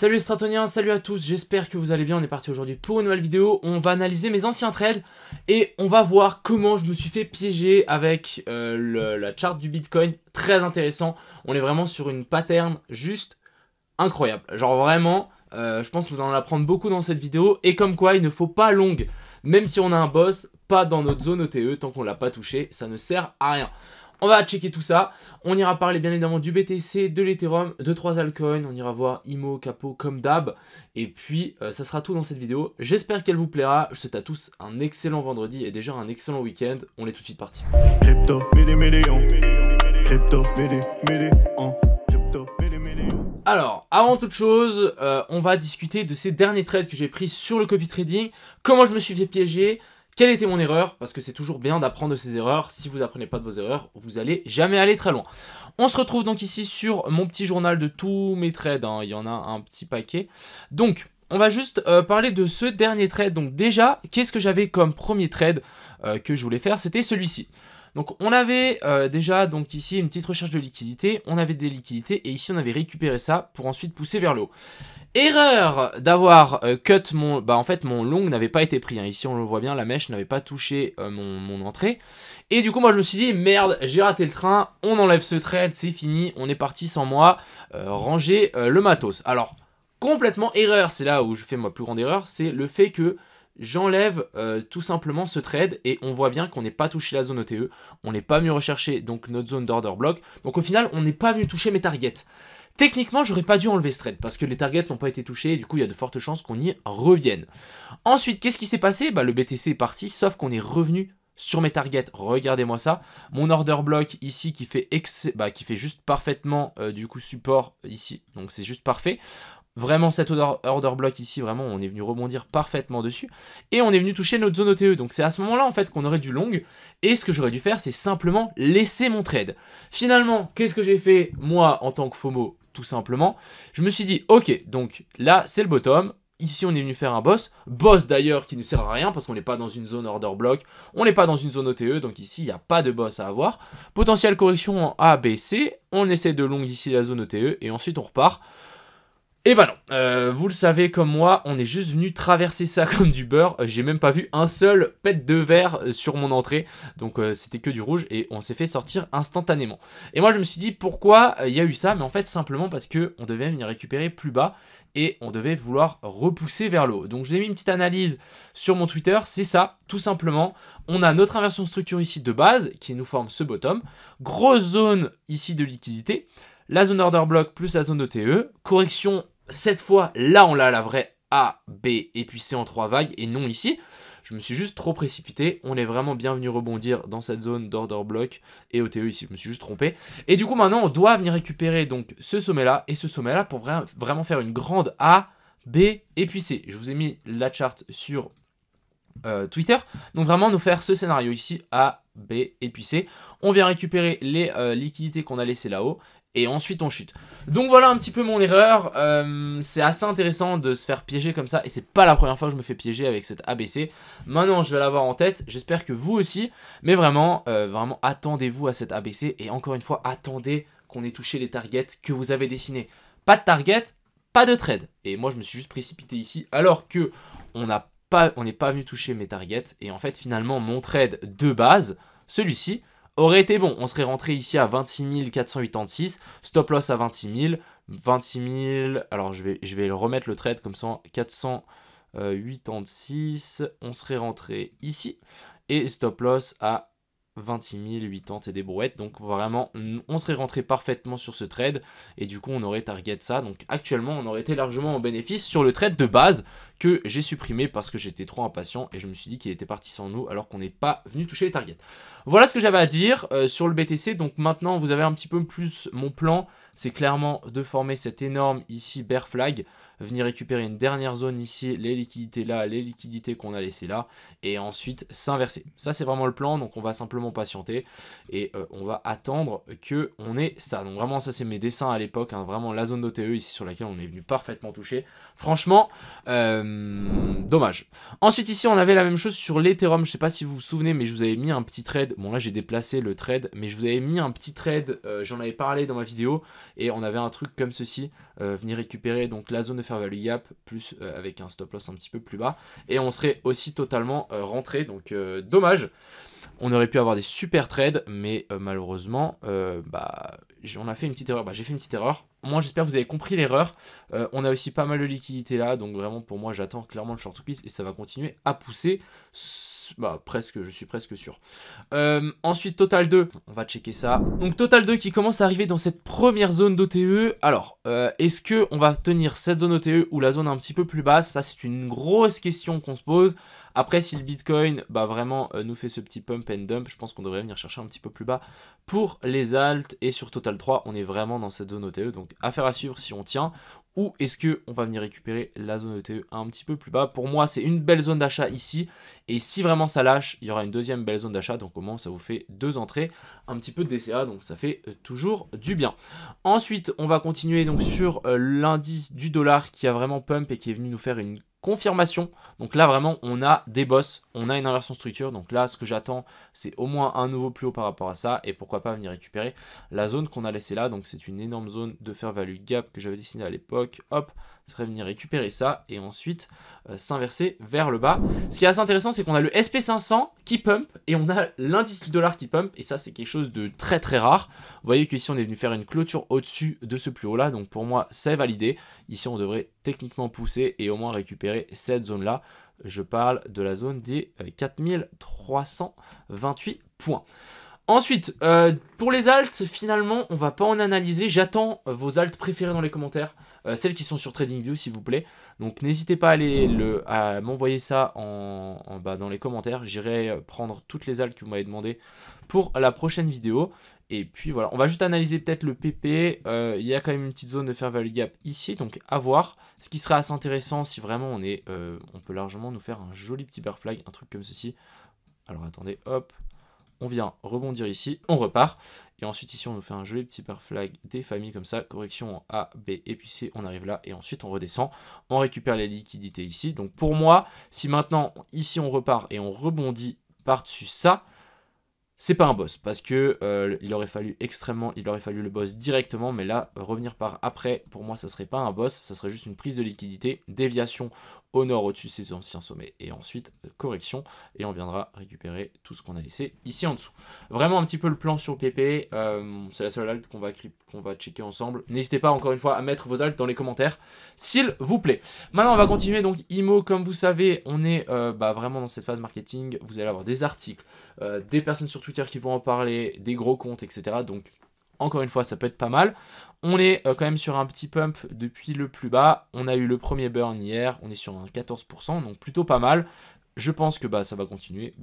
Salut les Stratoniens, salut à tous, j'espère que vous allez bien. On est parti aujourd'hui pour une nouvelle vidéo. On va analyser mes anciens trades et on va voir comment je me suis fait piéger avec la charte du Bitcoin. Très intéressant, on est vraiment sur une pattern juste incroyable. Genre vraiment, je pense que vous en apprendre beaucoup dans cette vidéo. Et comme quoi, il ne faut pas long, même si on a un boss, pas dans notre zone OTE, tant qu'on l'a pas touché, ça ne sert à rien. On va checker tout ça, on ira parler bien évidemment du BTC, de l'Ethereum, de 3 altcoins, on ira voir IMO, Capo comme d'hab, et puis ça sera tout dans cette vidéo. J'espère qu'elle vous plaira, je souhaite à tous un excellent vendredi et déjà un excellent week-end, on est tout de suite parti. Alors, avant toute chose, on va discuter de ces derniers trades que j'ai pris sur le copy trading, comment je me suis fait piéger, quelle était mon erreur, parce que c'est toujours bien d'apprendre de ses erreurs. Si vous apprenez pas de vos erreurs, vous allez jamais aller très loin. On se retrouve donc ici sur mon petit journal de tous mes trades, hein. Il y en a un petit paquet. Donc, on va juste parler de ce dernier trade. Donc déjà, qu'est-ce que j'avais comme premier trade que je voulais faire? C'était celui-ci. Donc on avait déjà donc ici une petite recherche de liquidité, on avait des liquidités et ici on avait récupéré ça pour ensuite pousser vers le haut. Erreur d'avoir cut mon... en fait mon long n'avait pas été pris, hein. Ici on le voit bien, la mèche n'avait pas touché mon entrée. Et du coup moi je me suis dit merde, j'ai raté le train, on enlève ce trade, c'est fini, on est parti sans moi, ranger le matos. Alors complètement erreur, c'est là où je fais ma plus grande erreur, c'est le fait que j'enlève tout simplement ce trade et on voit bien qu'on n'est pas touché la zone OTE, on n'est pas venu rechercher donc notre zone d'order block, donc au final on n'est pas venu toucher mes targets. Techniquement j'aurais pas dû enlever ce trade parce que les targets n'ont pas été touchés et du coup il y a de fortes chances qu'on y revienne. Ensuite qu'est-ce qui s'est passé? Le BTC est parti sauf qu'on est revenu sur mes targets, regardez-moi ça, mon order block ici qui fait, qui fait juste parfaitement du coup support ici, donc c'est juste parfait. Vraiment cet order block ici, vraiment on est venu rebondir parfaitement dessus. Et on est venu toucher notre zone OTE. Donc c'est à ce moment-là en fait qu'on aurait dû long. Et ce que j'aurais dû faire c'est simplement laisser mon trade. Finalement, qu'est-ce que j'ai fait moi en tant que FOMO? Tout simplement, je me suis dit ok, donc là c'est le bottom. Ici on est venu faire un boss d'ailleurs qui ne sert à rien parce qu'on n'est pas dans une zone order block, on n'est pas dans une zone OTE, donc ici il n'y a pas de boss à avoir. Potentielle correction en A, B, C, on essaie de long ici la zone OTE et ensuite on repart. Et bah non, vous le savez comme moi, on est juste venu traverser ça comme du beurre. J'ai même pas vu un seul pet de verre sur mon entrée, donc c'était que du rouge et on s'est fait sortir instantanément. Et moi je me suis dit pourquoi il y a eu ça, mais en fait simplement parce que on devait venir récupérer plus bas et on devait vouloir repousser vers le haut. Donc je vous ai mis une petite analyse sur mon Twitter, c'est ça, tout simplement. On a notre inversion de structure ici de base qui nous forme ce bottom, grosse zone ici de liquidité, la zone order block plus la zone OTE, correction. Cette fois, là, on a la vraie A, B et puis C en 3 vagues et non ici. Je me suis juste trop précipité. On est vraiment bien venu rebondir dans cette zone d'order block et OTE ici. Je me suis juste trompé. Et du coup, maintenant, on doit venir récupérer donc ce sommet-là et ce sommet-là pour vraiment faire une grande A, B et puis C. Je vous ai mis la charte sur Twitter. Donc vraiment, nous faire ce scénario ici, A, B et puis C. On vient récupérer les liquidités qu'on a laissées là-haut. Et ensuite on chute. Donc voilà un petit peu mon erreur. C'est assez intéressant de se faire piéger comme ça. Et c'est pas la première fois que je me fais piéger avec cette ABC. Maintenant je vais l'avoir en tête. J'espère que vous aussi. Mais vraiment, vraiment attendez-vous à cette ABC. Et encore une fois, attendez qu'on ait touché les targets que vous avez dessinés. Pas de target, pas de trade. Et moi je me suis juste précipité ici. Alors que on n'est pas venu toucher mes targets. Et en fait finalement mon trade de base, celui-ci, aurait été bon. On serait rentré ici à 26 486, stop loss à 26 000, alors je vais le remettre le trade comme ça, 486, on serait rentré ici, et stop loss à 26 080 et des brouettes, donc vraiment on serait rentré parfaitement sur ce trade et du coup on aurait target ça, donc actuellement on aurait été largement en bénéfice sur le trade de base que j'ai supprimé parce que j'étais trop impatient et je me suis dit qu'il était parti sans nous alors qu'on n'est pas venu toucher les targets. Voilà ce que j'avais à dire sur le BTC, donc maintenant vous avez un petit peu plus mon plan, c'est clairement de former cette énorme ici bear flag, venir récupérer une dernière zone ici, les liquidités là, les liquidités qu'on a laissées là, et ensuite s'inverser. Ça c'est vraiment le plan, donc on va simplement simplement patienter et on va attendre que on ait ça. Donc vraiment ça c'est mes dessins à l'époque, hein, vraiment la zone d'OTE ici sur laquelle on est venu parfaitement toucher. Franchement, dommage. Ensuite ici on avait la même chose sur l'Ethereum, je sais pas si vous vous souvenez mais je vous avais mis un petit trade, bon là j'ai déplacé le trade, mais je vous avais mis un petit trade, j'en avais parlé dans ma vidéo, et on avait un truc comme ceci, venir récupérer donc la zone de fair value gap, plus avec un stop loss un petit peu plus bas, et on serait aussi totalement rentré, donc dommage. On aurait pu avoir des super trades, mais malheureusement, on a fait une petite erreur. J'ai fait une petite erreur. Moi, j'espère que vous avez compris l'erreur. On a aussi pas mal de liquidités là, donc vraiment pour moi, j'attends clairement le short to piece et ça va continuer à pousser. Presque, je suis presque sûr. Ensuite, Total 2, on va checker ça. Donc Total 2 qui commence à arriver dans cette première zone d'OTE. Alors, est-ce qu'on va tenir cette zone OTE ou la zone un petit peu plus basse? Ça, c'est une grosse question qu'on se pose. Après, si le Bitcoin vraiment nous fait ce petit pump and dump, je pense qu'on devrait venir chercher un petit peu plus bas pour les alts. Et sur Total 3, on est vraiment dans cette zone OTE. Donc, affaire à suivre si on tient. Ou est-ce qu'on va venir récupérer la zone ETE un petit peu plus bas? Pour moi, c'est une belle zone d'achat ici. Et si vraiment ça lâche, il y aura une deuxième belle zone d'achat. Donc au moins, ça vous fait 2 entrées, un petit peu de DCA. Donc ça fait toujours du bien. Ensuite, on va continuer donc sur l'indice du dollar qui a vraiment pump et qui est venu nous faire une confirmation. Donc là vraiment on a des bosses, on a une inversion structure. Donc là ce que j'attends c'est au moins un nouveau plus haut par rapport à ça. Et pourquoi pas venir récupérer la zone qu'on a laissée là. Donc c'est une énorme zone de fair value gap que j'avais dessinée à l'époque. Hop, ça serait venir récupérer ça et ensuite s'inverser vers le bas. Ce qui est assez intéressant c'est qu'on a le SP500 qui pump et on a l'indice du dollar qui pump. Et ça c'est quelque chose de très très rare. Vous voyez qu'ici on est venu faire une clôture au-dessus de ce plus haut là. Donc pour moi c'est validé. Ici on devrait techniquement pousser et au moins récupérer cette zone là. Je parle de la zone des 4328 points. Ensuite, pour les alts, finalement, on va pas en analyser. J'attends vos alts préférées dans les commentaires, celles qui sont sur TradingView, s'il vous plaît. Donc, n'hésitez pas à m'envoyer ça dans les commentaires. J'irai prendre toutes les alts que vous m'avez demandé pour la prochaine vidéo. Et puis voilà, on va juste analyser peut-être le PP. Il y a quand même une petite zone de fair value gap ici, donc à voir. Ce qui serait assez intéressant si vraiment on peut largement nous faire un joli petit bear flag, un truc comme ceci. Alors attendez, hop. On vient rebondir ici, on repart. Et ensuite ici on nous fait un joli petit bear flag des familles comme ça. Correction en A, B et puis C, on arrive là. Et ensuite on redescend, on récupère les liquidités ici. Donc pour moi, si maintenant ici on repart et on rebondit par-dessus ça, c'est pas un boss parce que il aurait fallu le boss directement, mais là revenir par après, pour moi ça serait pas un boss, ça serait juste une prise de liquidité, déviation au nord au-dessus de ces anciens sommets et ensuite correction et on viendra récupérer tout ce qu'on a laissé ici en dessous. Vraiment un petit peu le plan sur le PP, c'est la seule alt qu'on va checker ensemble. N'hésitez pas encore une fois à mettre vos alts dans les commentaires s'il vous plaît. Maintenant on va continuer, donc IMO comme vous savez on est vraiment dans cette phase marketing, vous allez avoir des articles, des personnes sur Twitter qui vont en parler, des gros comptes etc. Donc encore une fois ça peut être pas mal. On est quand même sur un petit pump depuis le plus bas. On a eu le premier burn hier. On est sur un 14%. Donc plutôt pas mal. Je pense que ça va continuer.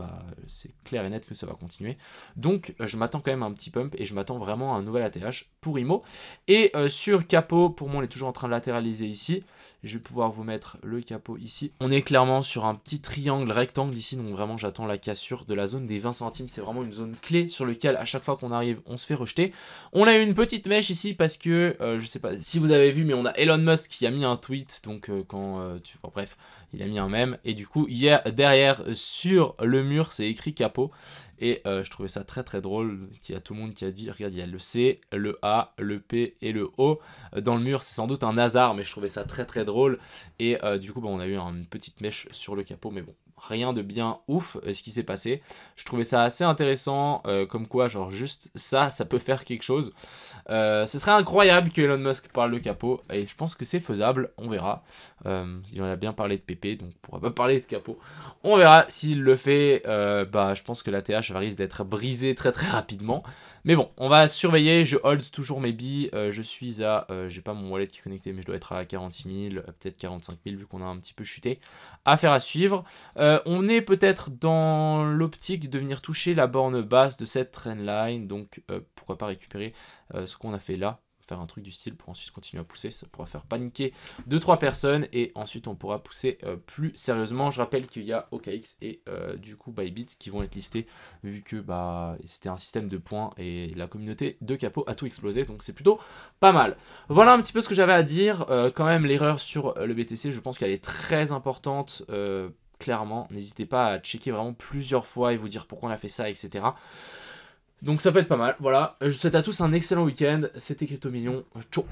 C'est clair et net que ça va continuer. Donc je m'attends quand même à un petit pump. Et je m'attends vraiment à un nouvel ATH pour IMO. Et sur capot, pour moi on est toujours en train de latéraliser ici. Je vais pouvoir vous mettre le capot ici. On est clairement sur un petit triangle rectangle ici. Donc vraiment j'attends la cassure de la zone des 20 centimes. C'est vraiment une zone clé sur laquelle à chaque fois qu'on arrive on se fait rejeter. On a eu une petite mèche ici parce que je sais pas si vous avez vu mais on a Elon Musk qui a mis un tweet. Donc bref il a mis un mème. Et du coup hier derrière sur le mur c'est écrit capot. Et je trouvais ça très très drôle, qu'il y a tout le monde qui a dit, regarde, il y a le C, le A, le P et le O dans le mur. C'est sans doute un hasard, mais je trouvais ça très très drôle. Et du coup, on a eu une petite mèche sur le capot, mais bon, rien de bien ouf ce qui s'est passé. Je trouvais ça assez intéressant, comme quoi, genre juste ça peut faire quelque chose. Ce serait incroyable que Elon Musk parle de capot, et je pense que c'est faisable, on verra. Il en a bien parlé de PP, donc on pourra pas parler de capot. On verra s'il le fait, je pense que l'ATH risque d'être brisé très très rapidement. Mais bon, on va surveiller, je hold toujours mes billes, je suis à, j'ai pas mon wallet qui est connecté, mais je dois être à 46 000, peut-être 45 000 vu qu'on a un petit peu chuté. Affaire à suivre. On est peut-être dans l'optique de venir toucher la borne basse de cette trendline, donc pourquoi pas récupérer ce qu'on a fait là. faire un truc du style pour ensuite continuer à pousser. Ça pourra faire paniquer 2-3 personnes et ensuite on pourra pousser plus sérieusement. Je rappelle qu'il y a OKX et du coup Bybit qui vont être listés vu que bah, c'était un système de points et la communauté de Capo a tout explosé, donc c'est plutôt pas mal. Voilà un petit peu ce que j'avais à dire. Quand même l'erreur sur le BTC, je pense qu'elle est très importante. Clairement, n'hésitez pas à checker vraiment plusieurs fois et vous dire pourquoi on a fait ça, etc. Donc ça peut être pas mal. Voilà, je vous souhaite à tous un excellent week-end. C'était Crypto Million. Ciao.